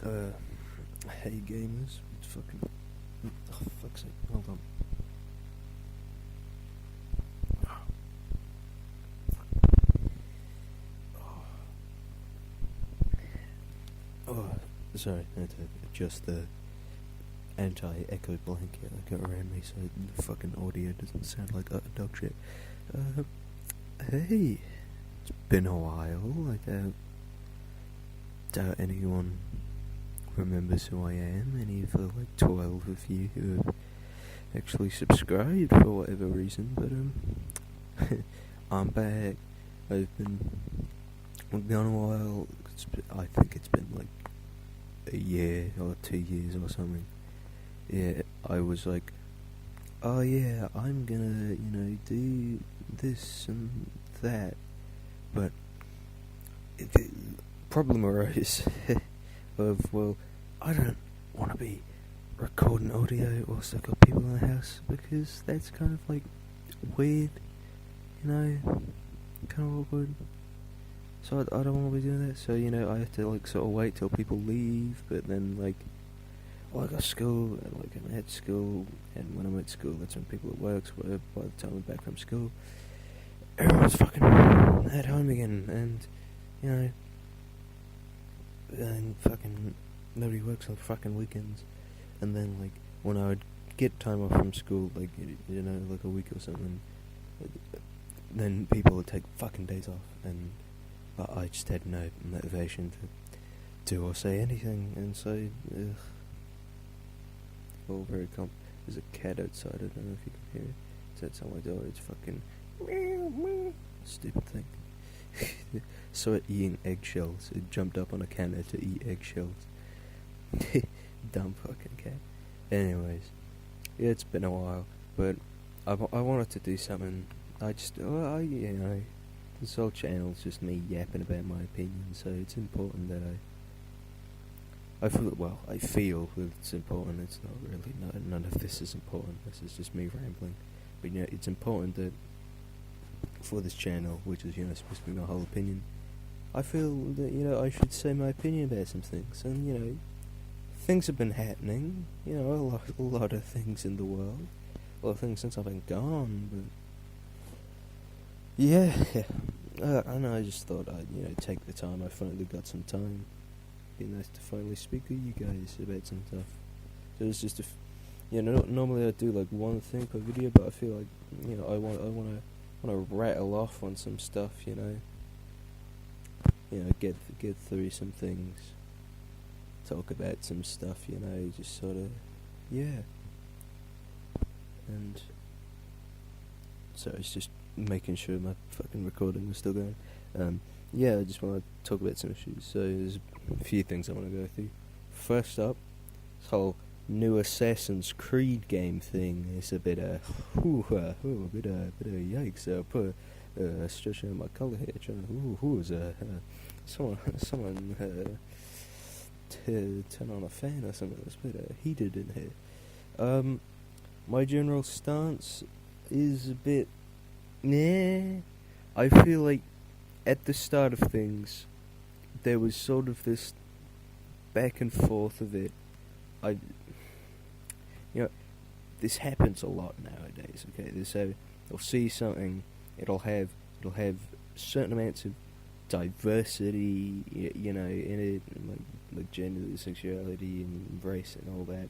Hey gamers, it's fucking. Oh, fuck's sake, hold on. Oh, sorry, I had to adjust the anti-echo blanket I got around me so the fucking audio doesn't sound like utter dog shit. Hey, it's been a while. I doubt anyone remembers who I am. Any of the 12 of you who have actually subscribed for whatever reason, but I'm back. I've been gone a while. I think it's been like a year or 2 years or something. Yeah, I was like, oh yeah, I'm gonna, do this and that, but the problem arose of, well, I don't want to be recording audio whilst I've got people in the house, because that's kind of weird, kind of awkward. So I don't want to be doing that. So I have to sort of wait till people leave. But then I got school, and I'm at school, and when I'm at school, that's when people at work. So by the time I'm back from school, everyone's fucking at home again, and and fucking nobody works on fucking weekends. And then when I would get time off from school, like a week or something, then people would take fucking days off, but I just had no motivation to do or say anything, and so, all very there's a cat outside, I don't know if you can hear it. It's outside my door, it's fucking meow, meow. Stupid thing. Saw it eating eggshells. It jumped up on a counter to eat eggshells. Dumb fucking cat. Anyways, yeah, it's been a while, but I wanted to do something. This whole channel's just me yapping about my opinion, so it's important that I feel that it's important. It's not really, none of this is important. This is just me rambling. But it's important that for this channel, which is supposed to be my whole opinion, I feel that I should say my opinion about some things. And things have been happening. A lot of things in the world. A lot of things since I've been gone, but yeah, I know. I just thought I'd take the time. I finally got some time. Be nice to finally speak to you guys about some stuff. So it's just normally I do one thing per video, but I feel I want to rattle off on some stuff. Get through some things. Talk about some stuff. Just sort of, yeah. And so it's just making sure my fucking recording was still going. Yeah, I just want to talk about some issues. So there's a few things I want to go through. First up, this whole new Assassin's Creed game thing is a bit bit yikes. Put stretching out my collar here, trying someone to turn on a fan or something. It's a bit heated in here. My general stance is a bit. Nah, I feel like at the start of things, there was sort of this back and forth of it. This happens a lot nowadays. Okay, so you'll see something, it'll have certain amounts of diversity, in it, like gender, sexuality, and race, and all that,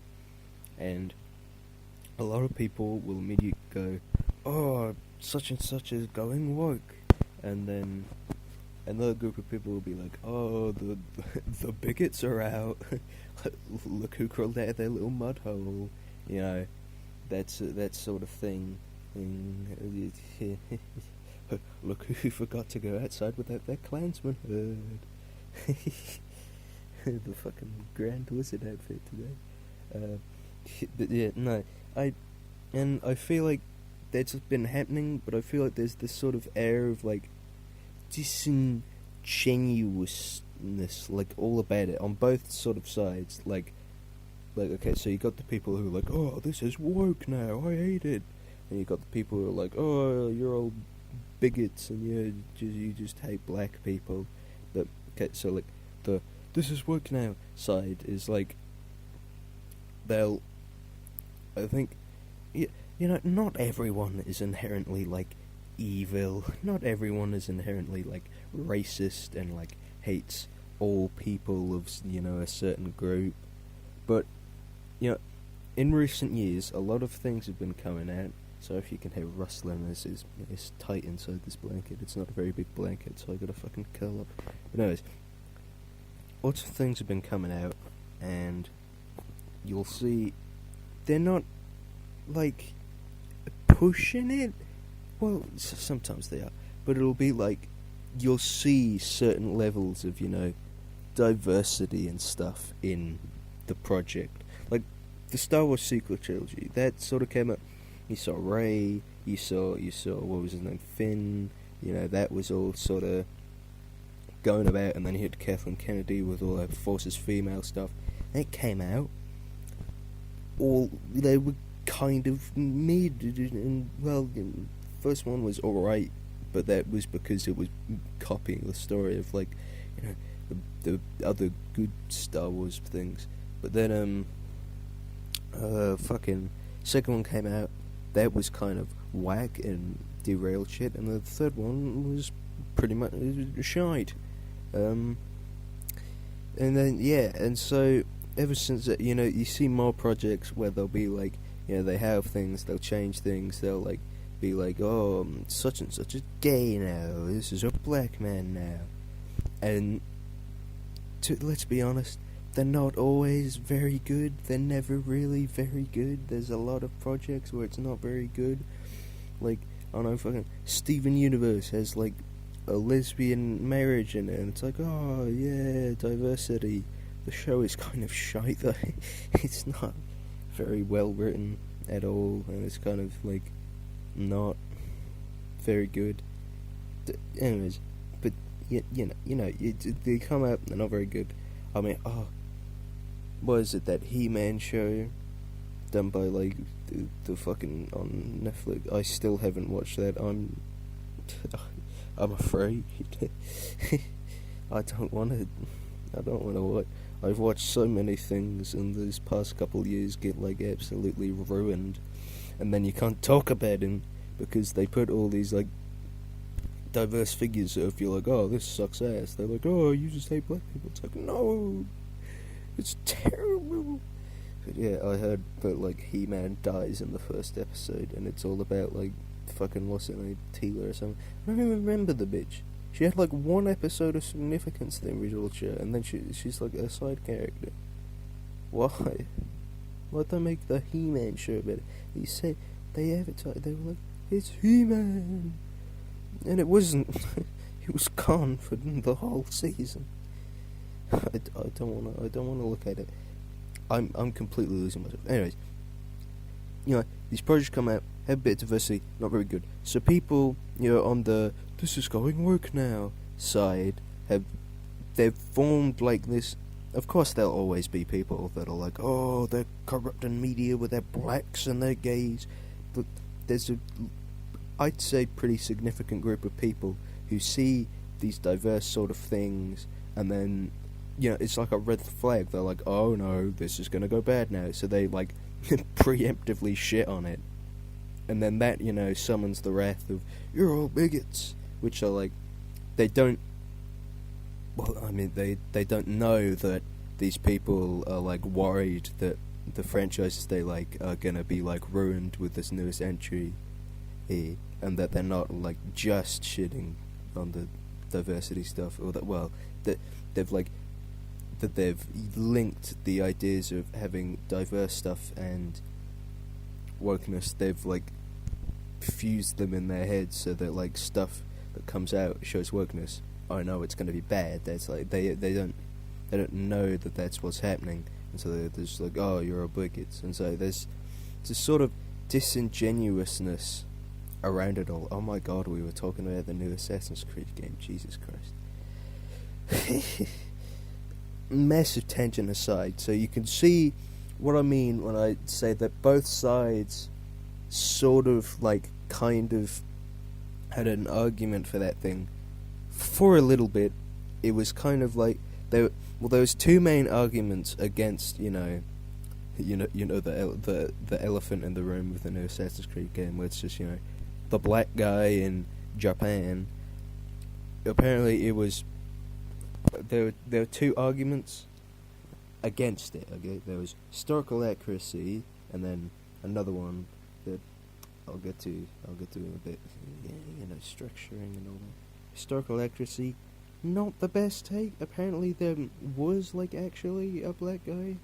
and a lot of people will immediately go, "Oh, such and such is going woke," and then another group of people will be like, "Oh, the bigots are out. Look who crawled out of their little mud hole," that sort of thing. Look who forgot to go outside without their Klansman hood. The fucking Grand Wizard outfit today. But yeah, no, I feel like that's been happening, but I feel like there's this sort of air of disingenuousness, all about it on both sort of sides. Okay, so you got the people who are like, "Oh, this is woke now, I hate it," and you got the people who are like, "Oh, you're all bigots and you just hate black people." But okay, so the this is work now side is like, they'll, I think, not everyone is inherently like evil. Not everyone is inherently like racist and like hates all people of a certain group. But in recent years, a lot of things have been coming out. So if you can hear rustling, it's tight inside this blanket. It's not a very big blanket, so I gotta fucking curl up. But anyways, lots of things have been coming out, and you'll see they're not like pushing it. Well, sometimes they are, but it'll be like you'll see certain levels of diversity and stuff in the project. Like the Star Wars sequel trilogy, that sort of came up. You saw Rey, you saw what was his name, Finn. That was all sort of going about, and then you had Kathleen Kennedy with all her Forces female stuff. And it came out. All they were kind of mid, and well, first one was alright, but that was because it was copying the story of like the other good Star Wars things. But then fucking second one came out. That was kind of whack and derailed shit, and the third one was pretty much shite. And then and so ever since that, you see more projects where they'll be like, they have things, they'll change things, they'll like be like, oh, such and such is gay now, this is a black man now, and let's be honest, they're not always very good. They're never really very good. There's a lot of projects where it's not very good. Like, I don't know, fucking Steven Universe has like a lesbian marriage in it, and it's like, oh yeah, diversity. The show is kind of shite though. It's not very well written at all, and it's kind of like not very good. Anyways, but they come out, they're not very good. I mean, what is it, that He-Man show done by like the fucking on Netflix? I still haven't watched that. I'm afraid. I don't want to watch. I've watched so many things in these past couple of years get like absolutely ruined, and then you can't talk about them because they put all these like diverse figures. So if you're like, oh, this sucks ass, they're like, oh, you just hate black people. It's like, no, it's terrible. But yeah, I heard that like He-Man dies in the first episode, and it's all about like fucking what's her name, Teela or something. I don't even remember the bitch. She had like one episode of significance in the original show, and then she's like a side character. Why? Why'd they make the He-Man show better? They said they advertised. They were like, it's He-Man, and it wasn't. He was gone for the whole season. I don't wanna look at it. I'm completely losing myself. Anyways, these projects come out, have a bit of diversity, not very good. So people, on the this is going work now side, they've formed like this. Of course, there'll always be people that are like, oh, they're corrupting media with their blacks and their gays. But there's I'd say, pretty significant group of people who see these diverse sort of things, and then it's like a red flag. They're like, oh no, this is gonna go bad now, so they like preemptively shit on it, and then that summons the wrath of you're all bigots, which are like, they don't know that these people are like worried that the franchises they like are gonna be like ruined with this newest entry, and that they're not like just shitting on the diversity stuff, or that they've linked the ideas of having diverse stuff and wokeness. They've like fused them in their heads so that like stuff that comes out shows wokeness. I know it's going to be bad. That's like they don't know that that's what's happening, and so they're just like, oh, you're a bigot, and so there's this sort of disingenuousness around it all. Oh my god, we were talking about the new Assassin's Creed game. Jesus Christ. Massive tangent aside, so you can see what I mean when I say that both sides sort of like kind of had an argument for that thing for a little bit. It was kind of like there was two main arguments against the elephant in the room with the new Assassin's Creed game, where it's just the black guy in Japan. Apparently, it was there were two arguments against it. Okay, there was historical accuracy, and then another one that I'll get to in a bit. Structuring and all that. Historical accuracy, not the best take. Apparently, there was actually a black guy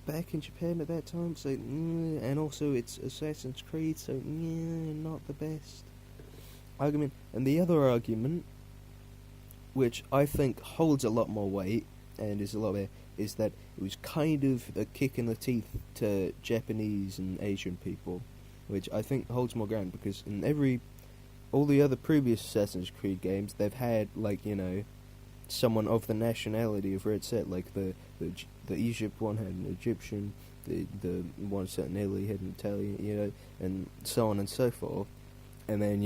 back in Japan at that time, so and also it's Assassin's Creed, so not the best argument. And the other argument, which I think holds a lot more weight and is a lot better, is that it was kind of a kick in the teeth to Japanese and Asian people, which I think holds more ground, because in all the other previous Assassin's Creed games, they've had someone of the nationality of Red Set, like the Egypt one had an Egyptian, the one set in Italy had an Italian, and so on and so forth. And then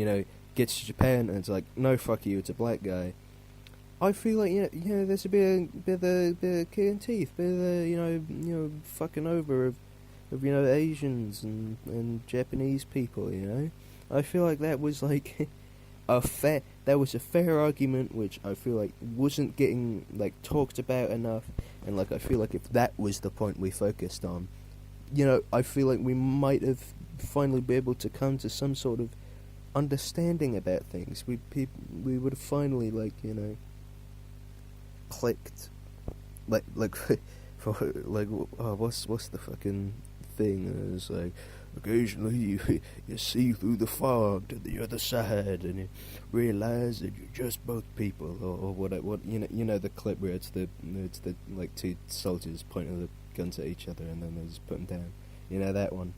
gets to Japan and it's like, no, fuck you, it's a black guy. I feel like there's a bit of the kick in teeth, bit of the fucking over of Asians and Japanese people. I feel like that was a fair argument, which I feel like wasn't getting talked about enough, and I feel like if that was the point we focused on, I feel like we might have finally be able to come to some sort of understanding about things. We would have finally clicked, what's the fucking thing? It's occasionally you see through the fog to the other side, and you realize that you're just both people, or what the clip where it's the two soldiers pointing the guns at each other and then they just put them down. That one.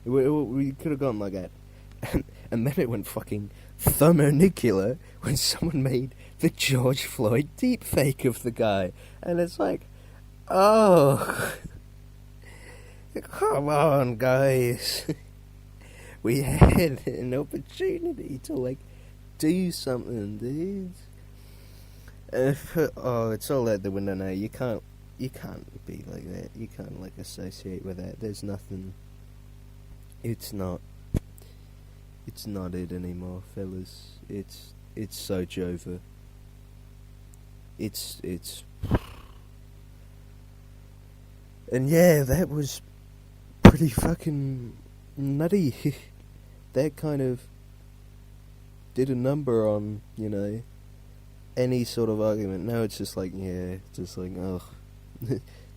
We could have gone like that. And then it went fucking thermonuclear when someone made the George Floyd deepfake of the guy. And it's like, oh, come on, guys. We had an opportunity to, do something, dude. It's all out the window now. You can't be like that. You can't, associate with that. There's nothing. It's not it anymore, fellas. It's so over. It's and yeah, that was pretty fucking nutty. That kind of did a number on, any sort of argument. Now it's just oh,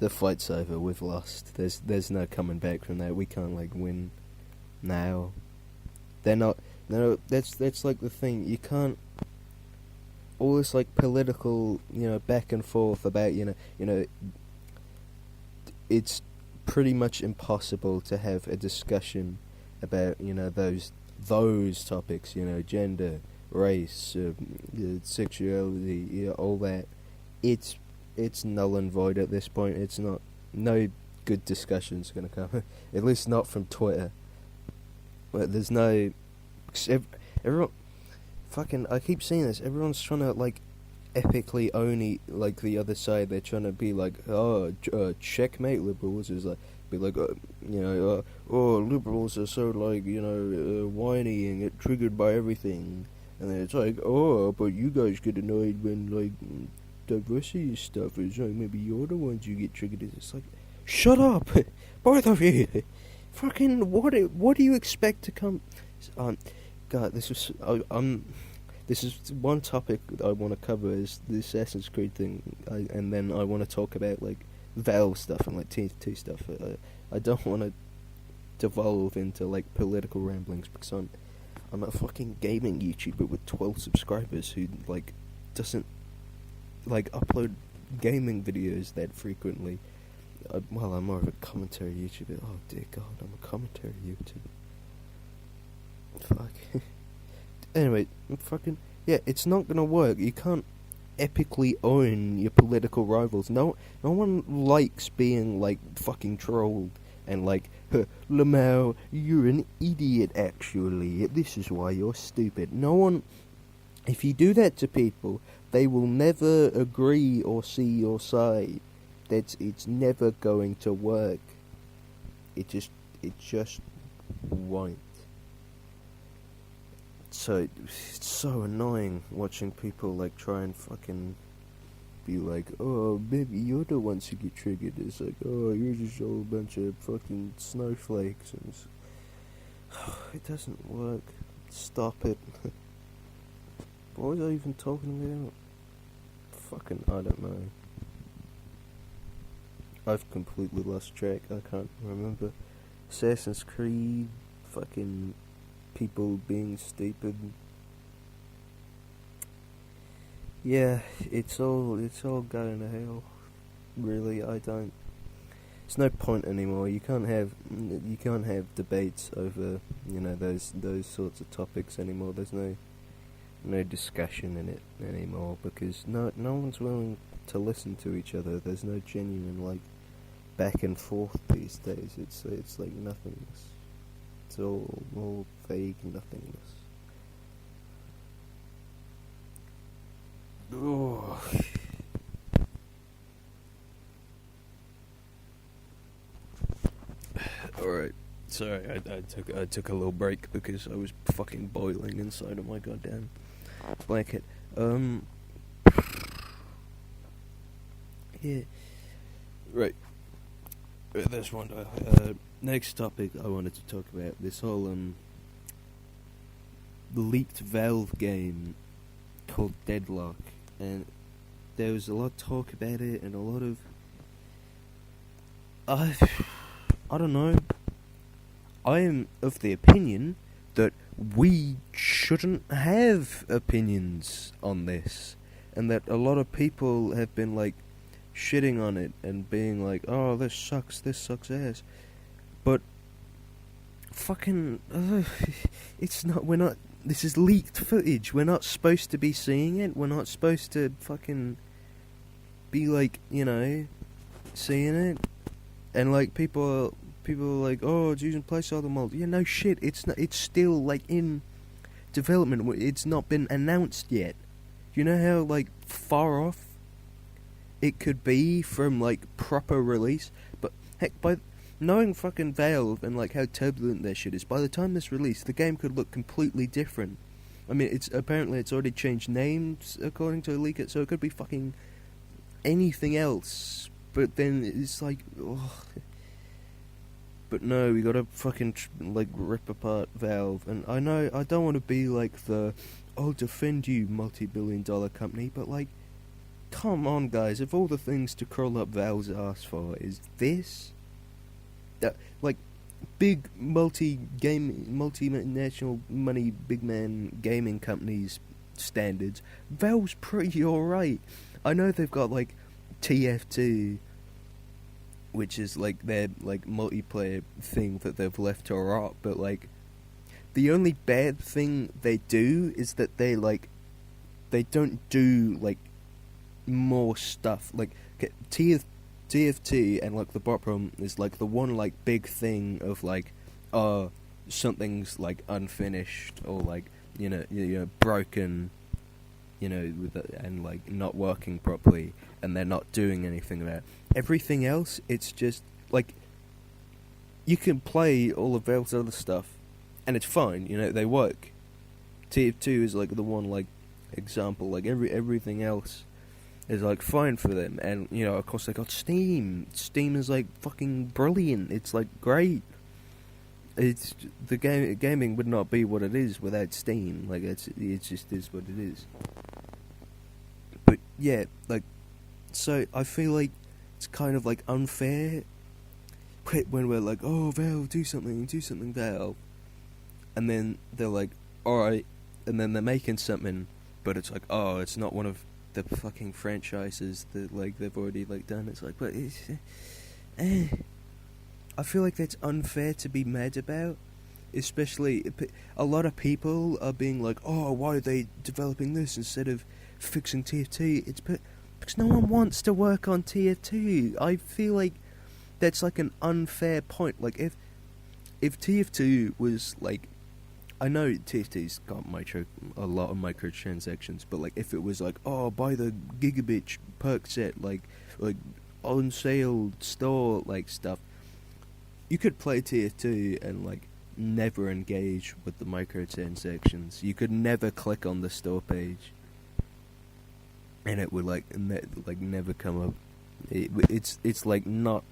the fight's over, we've lost. There's no coming back from that. We can't win now. They're not. No, that's the thing. You can't. All this political, back and forth about, it's pretty much impossible to have a discussion about, those topics, gender, race, sexuality, all that. It's null and void at this point. It's not. No good discussion's gonna come. At least not from Twitter. But there's no. Everyone. Fucking. I keep saying this. Everyone's trying to epically own the other side. They're trying to be checkmate liberals. Is oh, liberals are so whiny and get triggered by everything. And then it's but you guys get annoyed when diversity stuff is maybe you're the ones you get triggered. It's shut up, both of you. Fucking what do you expect to come? God, this is one topic that I want to cover is the Assassin's Creed thing, and then I want to talk about Valve stuff and T2 stuff. I don't want to devolve into political ramblings because I'm a fucking gaming YouTuber with 12 subscribers who doesn't upload gaming videos that frequently. I'm more of a commentary YouTuber. Oh dear God, I'm a commentary YouTuber. Fuck. Anyway, yeah, it's not gonna work. You can't epically own your political rivals. No one likes being fucking trolled and Lamau, you're an idiot. Actually, this is why you're stupid. No one If you do that to people, they will never agree or see your side. It's never going to work. It just won't. So it's so annoying watching people like try and fucking be like, oh, maybe you're the ones who get triggered. It's like, oh, you're just a whole bunch of fucking snowflakes, and it doesn't work. Stop it. What was I even talking about? Fucking, I don't know. I've completely lost track. I can't remember. Assassin's Creed, fucking people being stupid. Yeah, it's all going to hell. Really, I don't. There's no point anymore. You can't have debates over those sorts of topics anymore. There's no discussion in it anymore because no one's willing to listen to each other. There's no genuine like back and forth these days. It's like nothingness. It's all vague nothingness. Oh. Alright. Sorry, I took a little break because I was fucking boiling inside of my goddamn blanket. Yeah. Right. There's one. Next topic I wanted to talk about, this whole leaked Valve game called Deadlock, and there was a lot of talk about it and a lot of I don't know. I am of the opinion that we shouldn't have opinions on this, and that a lot of people have been like shitting on it and being like, oh, this sucks ass. But fucking it's not, this is leaked footage. We're not supposed to be seeing it. We're not supposed to fucking be like, seeing it. And like people are like, oh, it's using placeholder mold. Yeah, no shit. It's not. It's still like in development. It's not been announced yet. You know how like far off it could be from like proper release? But heck, by knowing fucking Valve and like how turbulent their shit is, by the time this release, the game could look completely different. I mean, it's already changed names according to a leaker, so it could be fucking anything else. But then it's like, oh. But no, we gotta fucking like rip apart Valve. And I know I don't want to be like the I'll defend you multi-billion-dollar company, but like, come on, guys! Of all the things to crawl up Valve's ass for, is this? Like, big multinational money, big man gaming companies standards. Valve's pretty alright. I know they've got like TF2, which is like their like multiplayer thing that they've left to rot, but like the only bad thing they do is that they don't do like more stuff. Like TF2 and like the bot problem is like the one like big thing of like something's like unfinished or like broken, and like not working properly, and they're not doing anything about it. Everything else, it's just like you can play all of Valve's other stuff and it's fine, they work. TF2 is like the one like example. Like everything else is like fine for them, and of course they got Steam. Steam is like fucking brilliant. It's like great. It's the gaming would not be what it is without Steam. Like it just is what it is. But yeah, like, so I feel like it's kind of like unfair when we're like, oh, Valve, do something, Valve, and then they're like, alright, and then they're making something, but it's like, oh, it's not one of the fucking franchises that like they've already like done. It's like, but it's I feel like that's unfair to be mad about, especially a lot of people are being like, oh, why are they developing this instead of fixing TF2? It's because no one wants to work on TF2. I feel like that's like an unfair point. Like if TF2 was like I know TFT's got a lot of microtransactions, but like if it was like, oh, buy the gigabit perk set, like on sale store like stuff, you could play TF2 and like never engage with the microtransactions. You could never click on the store page, and it would like never come up. It's like not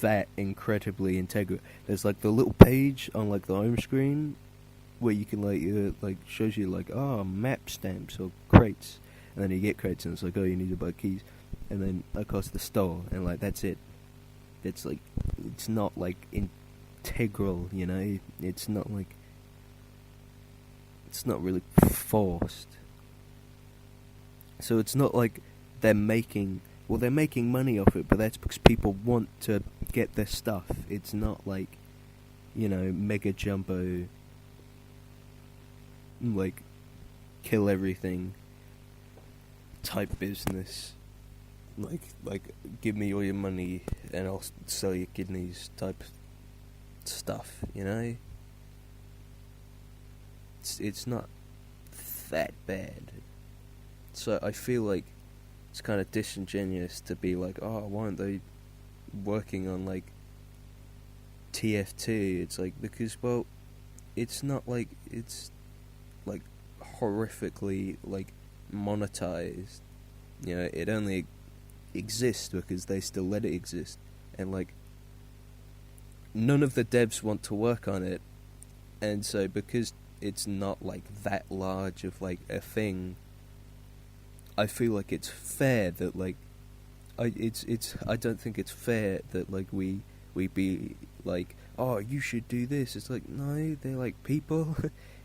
that incredibly integral. There's like the little page on like the home screen where you can like shows you like map stamps or crates, and then you get crates and it's like, oh, you need to buy keys, and then across the store, and like that's it. It's like it's not like integral, you know. It's not like it's not really forced. So it's not like they're making money off it, but that's because people want to get their stuff. It's not like, you know, mega jumbo, like, kill everything type business. Like, give me all your money and I'll sell your kidneys type stuff, you know? It's not that bad. So I feel like it's kind of disingenuous to be like, oh, why aren't they working on like TF2? It's like, because, well, it's not like it's like horrifically like monetized. You know, it only exists because they still let it exist, and like none of the devs want to work on it, and so because it's not like that large of like a thing, I feel like it's fair that like I don't think it's fair that like we be like, oh, you should do this. It's like, no, they're like people.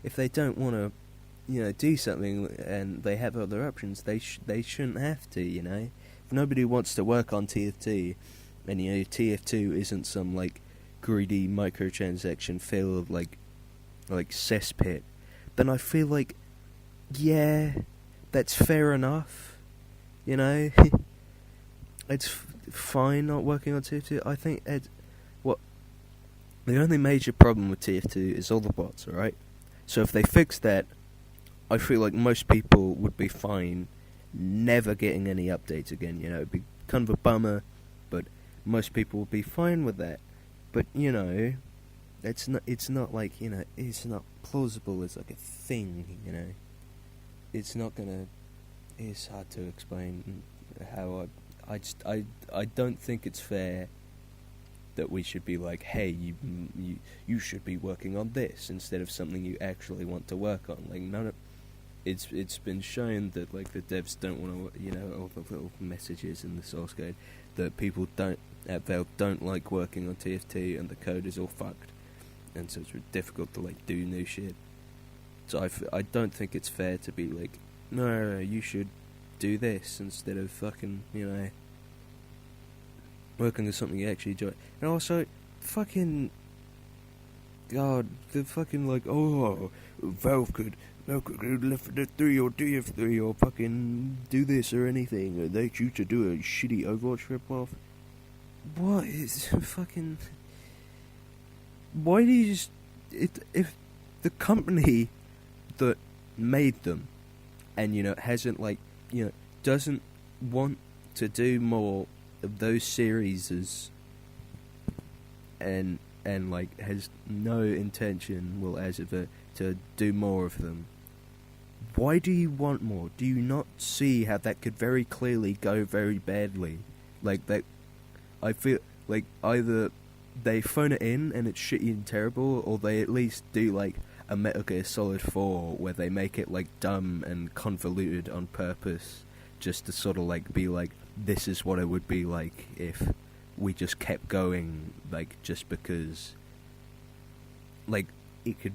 If they don't want to, you know, do something and they have other options, they shouldn't have to, you know. If nobody wants to work on TF2, and you know TF2 isn't some like greedy microtransaction filled like cesspit, then I feel like, yeah, that's fair enough, you know. It's fine not working on TF2. I think the only major problem with TF2 is all the bots, alright? So if they fix that, I feel like most people would be fine never getting any updates again, you know. It'd be kind of a bummer, but most people would be fine with that. But, you know, it's not like, you know, it's not plausible as like a thing, you know. It's hard to explain how I don't think it's fair that we should be like, hey, you should be working on this instead of something you actually want to work on. Like, none of it's been shown that like the devs don't want to, you know, all the little messages in the source code that people at Valve don't like working on TF2, and the code is all fucked, and so it's difficult to like do new shit. So I don't think it's fair to be like, no, you should do this instead of fucking, you know, working on something you actually enjoy. And also, fucking, God, the fucking like, oh, Valve could Left 4 Dead 3 or DF3 or fucking do this or anything, or they choose to do a shitty Overwatch ripoff. What is fucking? Why do you just if the company that made them, and you know hasn't like, you know, doesn't want to do more of those series, and like has no intention, well, as of it, to do more of them. Why do you want more? Do you not see how that could very clearly go very badly? Like that, I feel like either they phone it in and it's shitty and terrible, or they at least do like a Metal Gear Solid 4 where they make it like dumb and convoluted on purpose, just to sort of like be like, this is what it would be like if we just kept going, like just because, like it could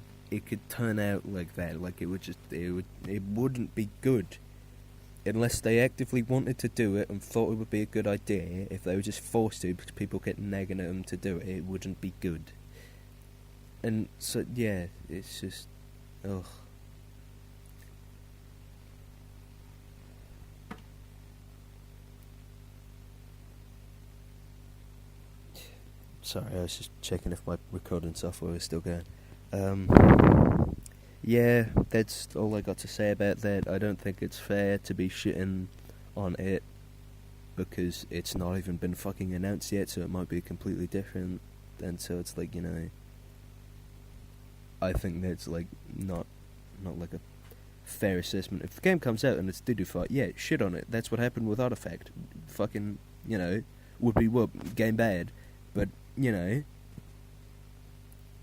turn out like that. Like it wouldn't be good unless they actively wanted to do it and thought it would be a good idea. If they were just forced to because people kept nagging at them to do it, it wouldn't be good. And so yeah, it's just ugh. Sorry, I was just checking if my recording software was still going. Yeah, that's all I got to say about that. I don't think it's fair to be shitting on it because it's not even been fucking announced yet, so it might be completely different. And so it's like, I think that's like not like a fair assessment. If the game comes out and it's doo-doo fight, yeah, shit on it. That's what happened with Artifact. Fucking, would be whoop, game bad. But,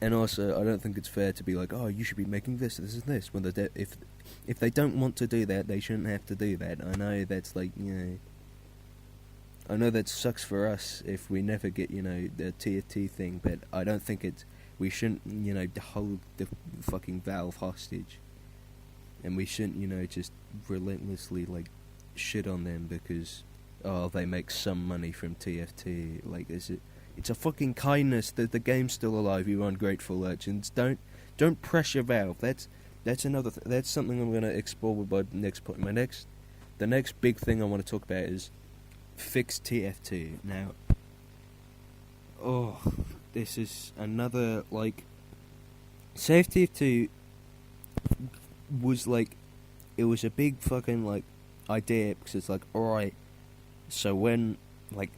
and also, I don't think it's fair to be like, oh, you should be making this and this. When if they don't want to do that, they shouldn't have to do that. I know that's like, I know that sucks for us if we never get, the TFT thing, but I don't think we shouldn't, hold the fucking Valve hostage. And we shouldn't, just relentlessly, like, shit on them because, oh, they make some money from TFT. Like, it's a fucking kindness that the game's still alive, you ungrateful urchins. Don't pressure Valve. That's another that's something I'm gonna explore with my next point. The next big thing I want to talk about is fix TFT. Now, this is another, like, Save TFT was like, it was a big fucking, like, idea because it's like, alright, so when, like,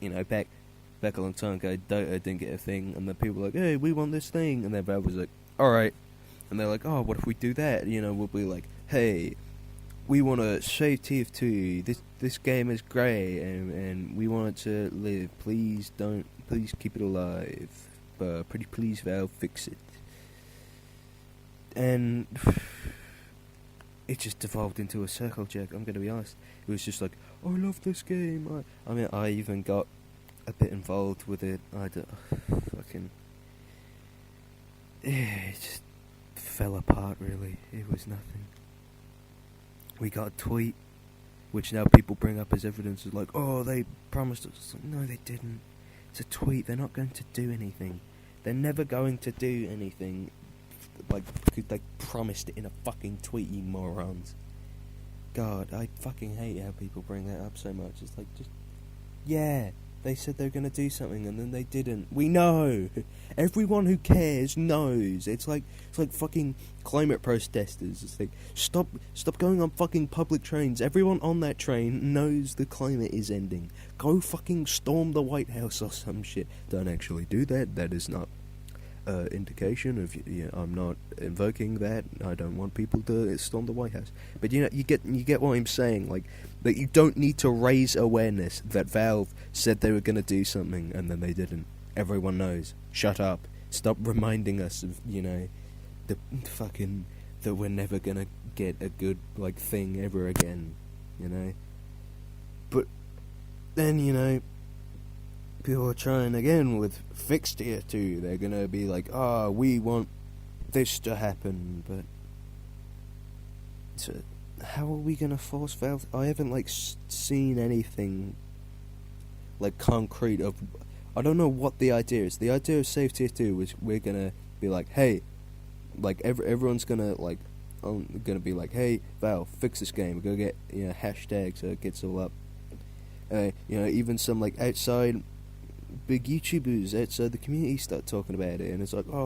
back a long time ago, Dota didn't get a thing, and then people were like, hey, we want this thing, and then Valve was like, alright, and they're like, oh, what if we do that? We'll be like, hey, we want to save TF2, this game is great, and we want it to live, please keep it alive, pretty please Valve, fix it. And it just devolved into a circle jerk, I'm going to be honest. It was just like, I love this game, I mean, I even got a bit involved with it. It just fell apart, really. It was nothing. We got a tweet, which now people bring up as evidence, is like, oh, they promised us. Like, no, they didn't. It's a tweet. They're not going to do anything. They're never going to do anything. Like, because they promised it in a fucking tweet, you morons. God, I fucking hate how people bring that up so much. It's like, just, yeah, they said they were going to do something and then they didn't. We know. Everyone who cares knows. It's like fucking climate protesters. It's like, stop going on fucking public trains. Everyone on that train knows the climate is ending. Go fucking storm the White House or some shit. Don't actually do that. That is not indication of, I'm not invoking that. I don't want people to storm the White House. But you get what I'm saying, like, that you don't need to raise awareness that Valve said they were going to do something and then they didn't. Everyone knows. Shut up. Stop reminding us of, the fucking, that we're never going to get a good, like, thing ever again, But then, people are trying again with fixed tier 2. They're gonna be like, we want this to happen, but so how are we gonna force Valve? I haven't seen anything like concrete of. I don't know what the idea is. The idea of Save Tier 2 was we're gonna be like, hey, like everyone's gonna gonna be like, hey, Valve, fix this game. Go get hashtags so it gets all up. Even some outside big YouTubers outside the community start talking about it, and it's like, oh,